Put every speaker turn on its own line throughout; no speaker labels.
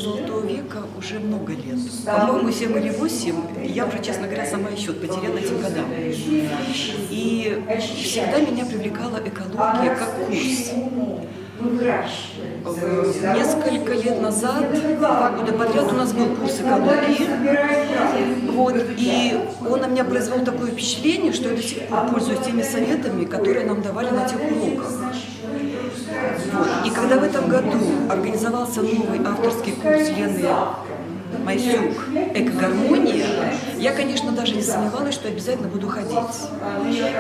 Золотого века уже много лет. По-моему, 7 или 8. Я уже, честно говоря, сама и счет потеряла этим годам. И всегда меня привлекала экология как курс. Несколько лет назад, 2 года подряд у нас был курс экологии. Вот, и он на меня произвел такое впечатление, что я до сих пор пользуюсь теми советами, которые нам давали на тех уроках. Вот. И когда в этом году организовался новый авторский курс Лены Майсюк «Экогармония», я, конечно, даже не сомневалась, что обязательно буду ходить.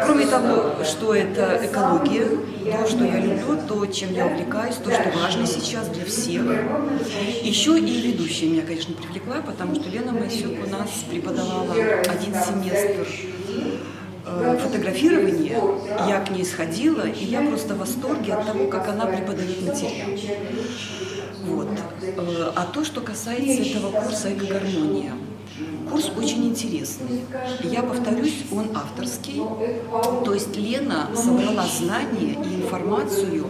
Кроме того, что это экология, то, что я люблю, то, чем я увлекаюсь, то, что важно сейчас для всех. Еще и ведущая меня, конечно, привлекла, потому что Лена Майсюк у нас преподавала 1 семестр фотографирование, я к ней сходила, и я просто в восторге от того, как она преподает материал. Вот. А то, что касается этого курса «Экогармония», курс очень интересный. Я повторюсь, он авторский, то есть Лена собрала знания и информацию,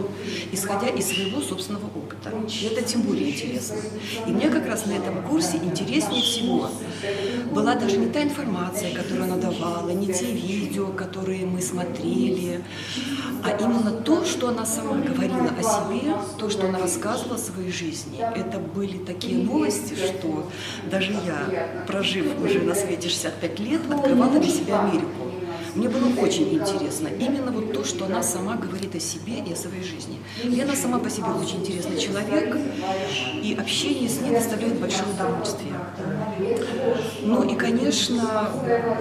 исходя из своего собственного опыта. И это тем более интересно. И мне как раз на этом курсе интереснее всего была даже не та информация, которую она давала, не те видео, которые мы смотрели, а именно то, что она сама говорила о себе, то, что она рассказывала о своей жизни. Это были такие новости, что даже я, прожив уже на свете 65 лет, открывала для себя Америку. Мне было очень интересно именно вот то, что она сама говорит о себе и о своей жизни. Лена сама по себе очень интересный человек, и общение с ней доставляет большое удовольствие. Ну и, конечно,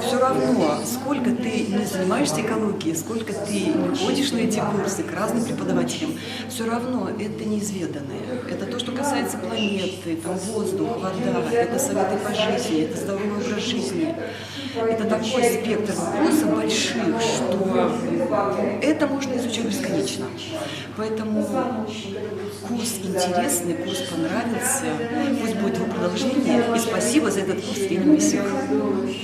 все равно, сколько ты не занимаешься экологией, сколько ты не ходишь на эти курсы к разным преподавателям, все равно это неизведанное. Это то, что касается планеты, там, воздух, вода, это советы по жизни, это здоровый образ жизни. Это такой спектр вопросов больших, что это можно изучать бесконечно. Поэтому курс интересный, курс понравился, пусть будет его продолжение. И спасибо за этот курс, Лене Майсюк.